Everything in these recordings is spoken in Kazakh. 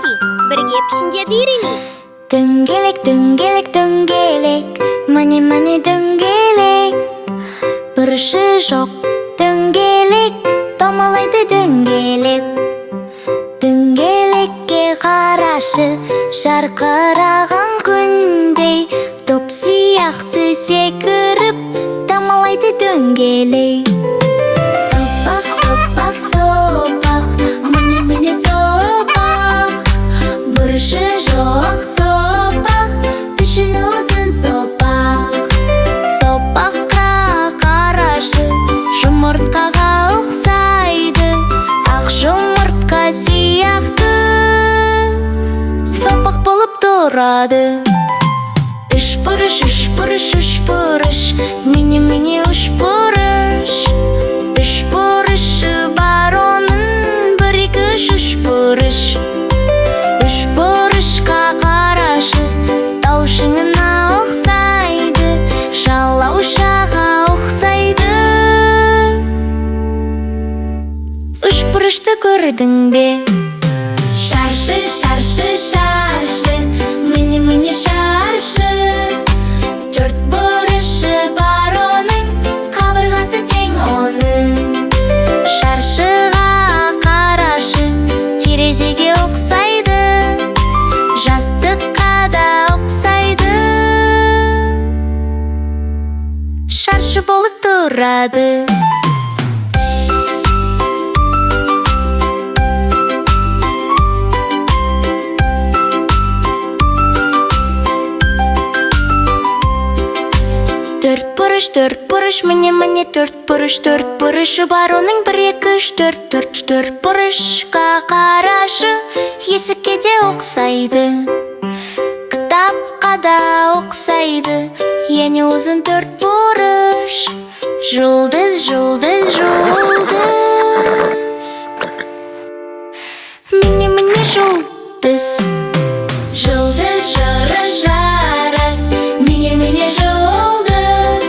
Русский, бірге Пішіндерді үйренейік. Дөңгелек, дөңгелек, дөңгелек, міне дөңгелек. Бұрышы жоқ дөңгелек, домалайды дөңгелек. Дөңгелекке қарашы, жарқыраған күндей, топ сияқты секіріп, домалайды дөңгелек. Сопақ, сопақ, сопақ, міне сопақ. Бұрышы жоқ сопақ, пішіні ұзын сопақ. Сопаққа қарашы, жұмыртқаға ұқсайды, ақ жұмыртқа сияқты сопақ болып тұрады. Үш бұрыш, үш бұрыш, үш бұрыш, міне үш бұрыш. Үш бұрышы бар оның, бір екі үш бұрыш. Үш бұрышқа қарашы, тау шыңына ұқсайды, жалаушаға ұқсайды. Үш бұрышты көрдің бе? Шаршы, шаршы, шаршы, міне шаршы. Төрт бұрышы бар оның, қабырғасы тең оның. Шаршыға қарашы, терезеге ұқсайды, жастыққа да ұқсайды. Шаршы болып тұрады. Төрт бұрыш, міне төрт бұрышы бар оның, бір екі үш төрт бұрышқа қарашы, языке де ұқсайды, кітапқа да ұқсайды, ене ұзын төрт бұрыш. Жұлдыз, жұлдыз, жұлдыз, міне жұлдыз. Жұлдыз жыры жарас, міне жұлдыз.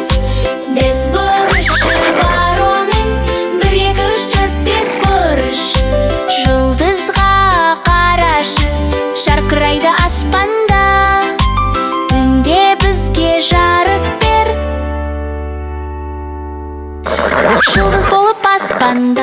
Бес бұрышы бар оның, бір екі үш төрт бес бұрыш. Жұлдызға қарашы, жарқырайды аспанда, түнде бізге жарық бер. Жұлдыз болып аспанда.